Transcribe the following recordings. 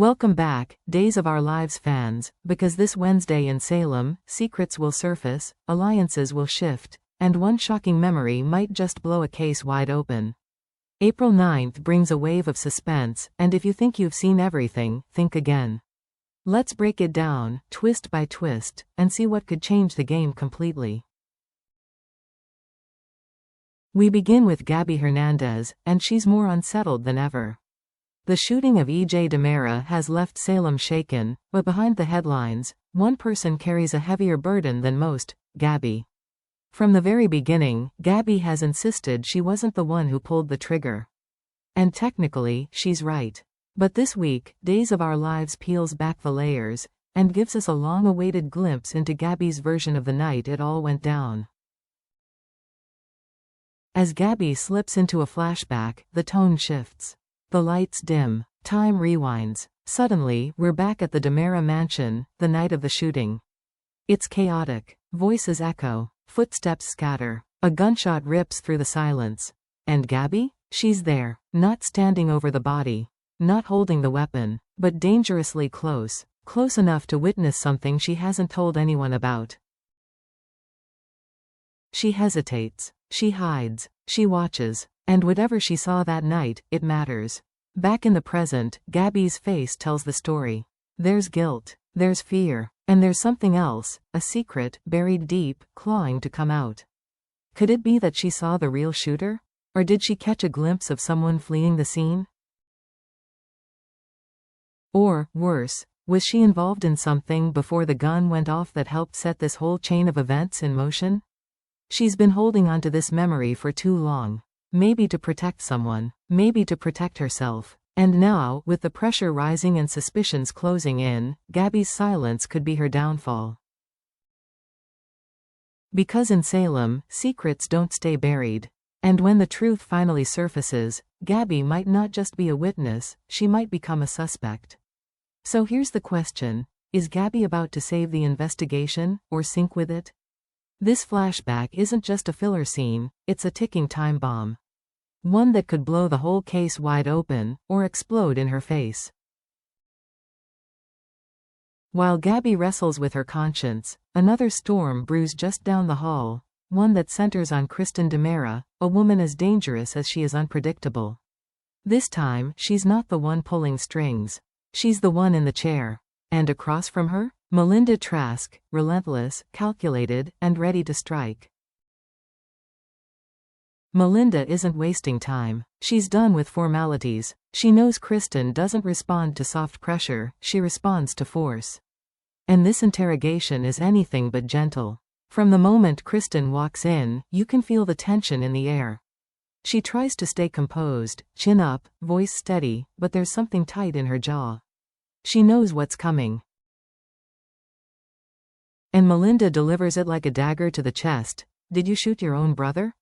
Welcome back, Days of Our Lives fans, because this Wednesday in Salem, secrets will surface, alliances will shift, and one shocking memory might just blow a case wide open. April 9th brings a wave of suspense, and if you think you've seen everything, think again. Let's break it down, twist by twist, and see what could change the game completely. We begin with Gabby Hernandez, and she's more unsettled than ever. The shooting of E.J. DiMera has left Salem shaken, but behind the headlines, one person carries a heavier burden than most: Gabby. From the very beginning, Gabby has insisted she wasn't the one who pulled the trigger. And technically, she's right. But this week, Days of Our Lives peels back the layers, and gives us a long-awaited glimpse into Gabby's version of the night it all went down. As Gabby slips into a flashback, the tone shifts. The lights dim. Time rewinds. Suddenly, we're back at the DiMera mansion, the night of the shooting. It's chaotic. Voices echo. Footsteps scatter. A gunshot rips through the silence. And Gabby? She's there. Not standing over the body. Not holding the weapon. But dangerously close. Close enough to witness something she hasn't told anyone about. She hesitates. She hides. She watches. And whatever she saw that night, it matters. Back in the present, Gabby's face tells the story. There's guilt. There's fear. And there's something else, a secret, buried deep, clawing to come out. Could it be that she saw the real shooter? Or did she catch a glimpse of someone fleeing the scene? Or, worse, was she involved in something before the gun went off that helped set this whole chain of events in motion? She's been holding onto this memory for too long. Maybe to protect someone. Maybe to protect herself. And now, with the pressure rising and suspicions closing in, Gabby's silence could be her downfall. Because in Salem, secrets don't stay buried. And when the truth finally surfaces, Gabby might not just be a witness, she might become a suspect. So here's the question: is Gabby about to save the investigation, or sink with it? This flashback isn't just a filler scene, it's a ticking time bomb. One that could blow the whole case wide open, or explode in her face. While Gabby wrestles with her conscience, another storm brews just down the hall, one that centers on Kristen DiMera, a woman as dangerous as she is unpredictable. This time, she's not the one pulling strings. She's the one in the chair. And across from her? Melinda Trask, relentless, calculated, and ready to strike. Melinda isn't wasting time. She's done with formalities. She knows Kristen doesn't respond to soft pressure, she responds to force. And this interrogation is anything but gentle. From the moment Kristen walks in, you can feel the tension in the air. She tries to stay composed, chin up, voice steady, but there's something tight in her jaw. She knows what's coming. And Melinda delivers it like a dagger to the chest. Did you shoot your own brother?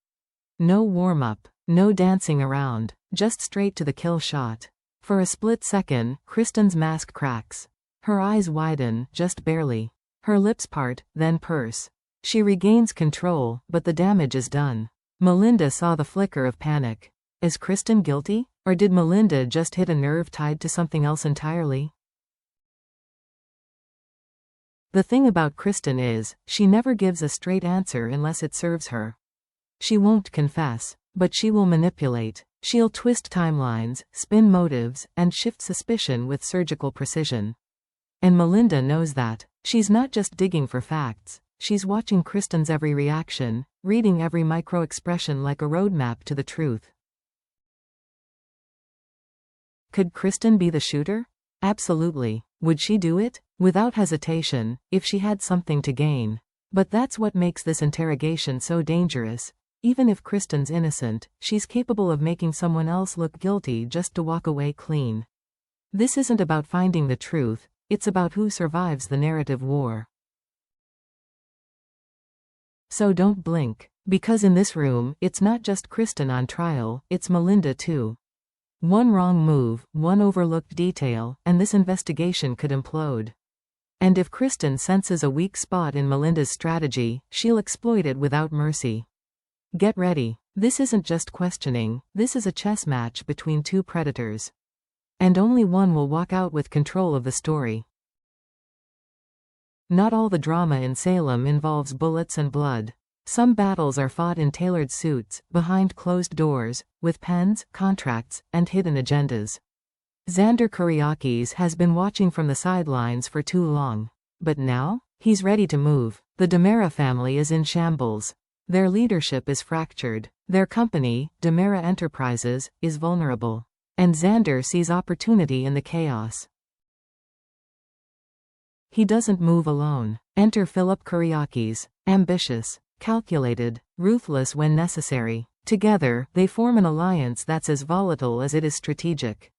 No warm-up. No dancing around. Just straight to the kill shot. For a split second, Kristen's mask cracks. Her eyes widen, just barely. Her lips part, then purse. She regains control, but the damage is done. Melinda saw the flicker of panic. Is Kristen guilty? Or did Melinda just hit a nerve tied to something else entirely? The thing about Kristen is, she never gives a straight answer unless it serves her. She won't confess, but she will manipulate. She'll twist timelines, spin motives, and shift suspicion with surgical precision. And Melinda knows that. She's not just digging for facts. She's watching Kristen's every reaction, reading every micro-expression like a roadmap to the truth. Could Kristen be the shooter? Absolutely. Would she do it? Without hesitation, if she had something to gain. But that's what makes this interrogation so dangerous. Even if Kristen's innocent, she's capable of making someone else look guilty just to walk away clean. This isn't about finding the truth, it's about who survives the narrative war. So don't blink. Because in this room, it's not just Kristen on trial, it's Melinda too. One wrong move, one overlooked detail, and this investigation could implode. And if Kristen senses a weak spot in Melinda's strategy, she'll exploit it without mercy. Get ready. This isn't just questioning, this is a chess match between two predators. And only one will walk out with control of the story. Not all the drama in Salem involves bullets and blood. Some battles are fought in tailored suits, behind closed doors, with pens, contracts, and hidden agendas. Xander Kyriakis has been watching from the sidelines for too long. But now? He's ready to move. The DiMera family is in shambles. Their leadership is fractured. Their company, DiMera Enterprises, is vulnerable. And Xander sees opportunity in the chaos. He doesn't move alone. Enter Philip Kyriakis. Ambitious, calculated, ruthless when necessary. Together, they form an alliance that's as volatile as it is strategic.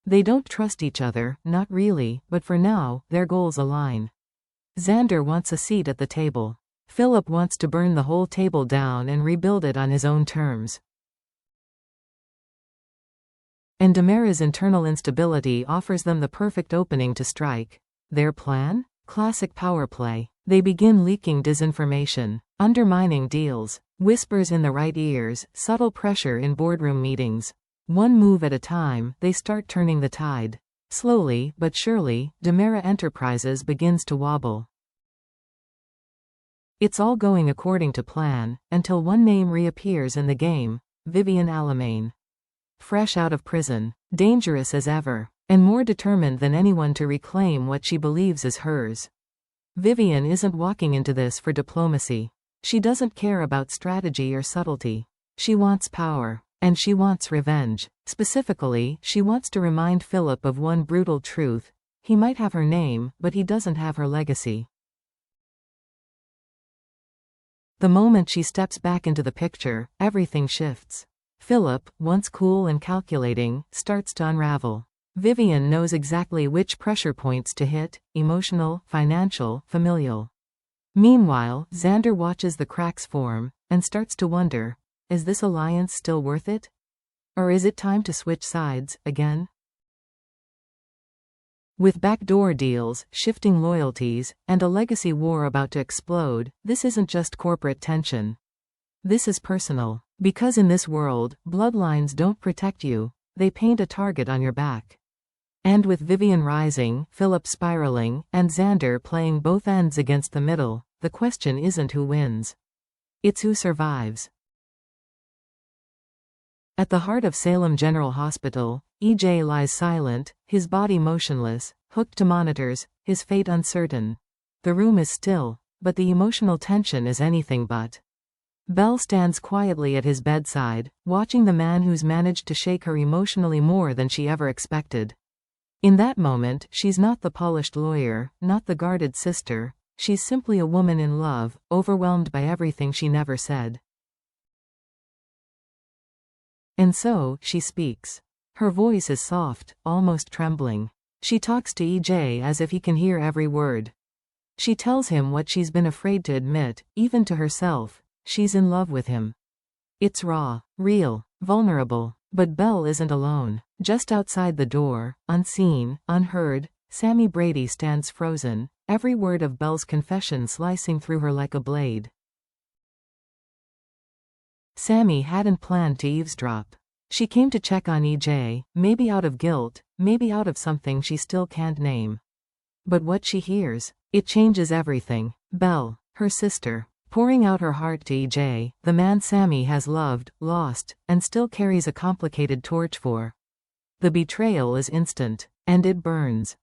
They don't trust each other, not really, but for now, their goals align. Xander wants a seat at the table. Philip wants to burn the whole table down and rebuild it on his own terms. And DiMera's internal instability offers them the perfect opening to strike. Their plan? Classic power play. They begin leaking disinformation, undermining deals, whispers in the right ears, subtle pressure in boardroom meetings. One move at a time, they start turning the tide. Slowly, but surely, DiMera Enterprises begins to wobble. It's all going according to plan, until one name reappears in the game: Vivian Alamain. Fresh out of prison, dangerous as ever, and more determined than anyone to reclaim what she believes is hers. Vivian isn't walking into this for diplomacy. She doesn't care about strategy or subtlety. She wants power. And she wants revenge. Specifically, she wants to remind Philip of one brutal truth: he might have her name, but he doesn't have her legacy. The moment she steps back into the picture, everything shifts. Philip, once cool and calculating, starts to unravel. Vivian knows exactly which pressure points to hit: emotional, financial, familial. Meanwhile, Xander watches the cracks form, and starts to wonder, is this alliance still worth it? Or is it time to switch sides, again? With backdoor deals, shifting loyalties, and a legacy war about to explode, this isn't just corporate tension. This is personal. Because in this world, bloodlines don't protect you, they paint a target on your back. And with Vivian rising, Philip spiraling, and Xander playing both ends against the middle, the question isn't who wins. It's who survives. At the heart of Salem General Hospital, EJ lies silent, his body motionless, hooked to monitors, his fate uncertain. The room is still, but the emotional tension is anything but. Belle stands quietly at his bedside, watching the man who's managed to shake her emotionally more than she ever expected. In that moment, she's not the polished lawyer, not the guarded sister, she's simply a woman in love, overwhelmed by everything she never said. And so, she speaks. Her voice is soft, almost trembling. She talks to EJ as if he can hear every word. She tells him what she's been afraid to admit, even to herself: she's in love with him. It's raw, real, vulnerable. But Belle isn't alone. Just outside the door, unseen, unheard, Sammy Brady stands frozen, every word of Belle's confession slicing through her like a blade. Sammy hadn't planned to eavesdrop. She came to check on EJ, maybe out of guilt, maybe out of something she still can't name. But what she hears, it changes everything. Belle, her sister, pouring out her heart to EJ, the man Sammy has loved, lost, and still carries a complicated torch for. The betrayal is instant, and it burns.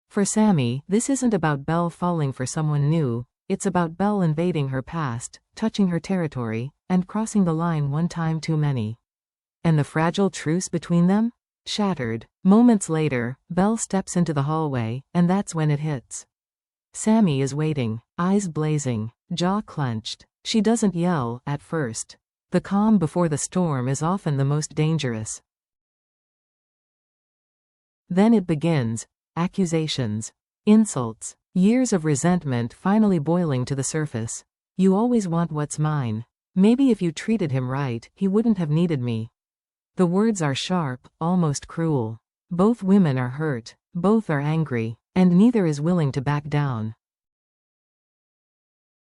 For Sammy, this isn't about Belle falling for someone new. It's about Belle invading her past, touching her territory, and crossing the line one time too many. And the fragile truce between them? Shattered. Moments later, Belle steps into the hallway, and that's when it hits. Sammy is waiting, eyes blazing, jaw clenched. She doesn't yell, at first. The calm before the storm is often the most dangerous. Then it begins. Accusations. Insults. Years of resentment finally boiling to the surface. You always want what's mine. Maybe if you treated him right, he wouldn't have needed me. The words are sharp, almost cruel. Both women are hurt, both are angry, and neither is willing to back down.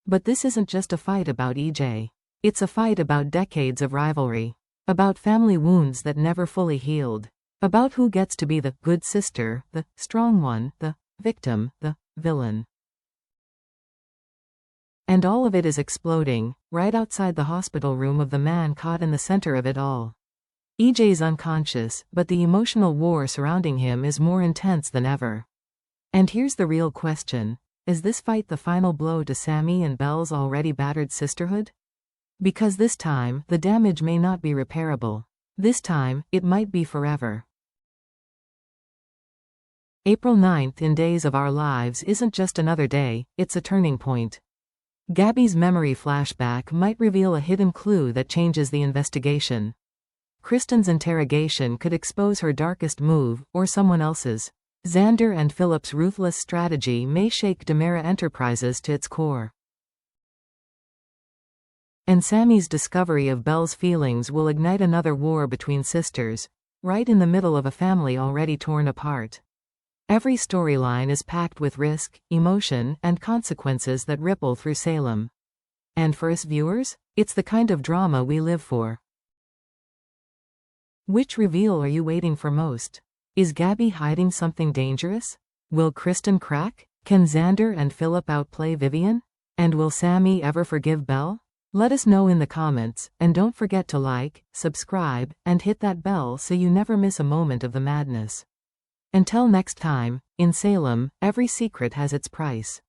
But this isn't just a fight about EJ. It's a fight about decades of rivalry. About family wounds that never fully healed. About who gets to be the good sister, the strong one, the victim, the villain. And all of it is exploding, right outside the hospital room of the man caught in the center of it all. EJ's unconscious, but the emotional war surrounding him is more intense than ever. And here's the real question. Is this fight the final blow to Sammy and Belle's already battered sisterhood? Because this time, the damage may not be repairable. This time, it might be forever. April 9th in Days of Our Lives isn't just another day, it's a turning point. Gabby's memory flashback might reveal a hidden clue that changes the investigation. Kristen's interrogation could expose her darkest move, or someone else's. Xander and Philip's ruthless strategy may shake DiMera Enterprises to its core. And Sammy's discovery of Belle's feelings will ignite another war between sisters, right in the middle of a family already torn apart. Every storyline is packed with risk, emotion, and consequences that ripple through Salem. And for us viewers, it's the kind of drama we live for. Which reveal are you waiting for most? Is Gabby hiding something dangerous? Will Kristen crack? Can Xander and Philip outplay Vivian? And will Sammy ever forgive Belle? Let us know in the comments, and don't forget to like, subscribe, and hit that bell so you never miss a moment of the madness. Until next time, in Salem, every secret has its price.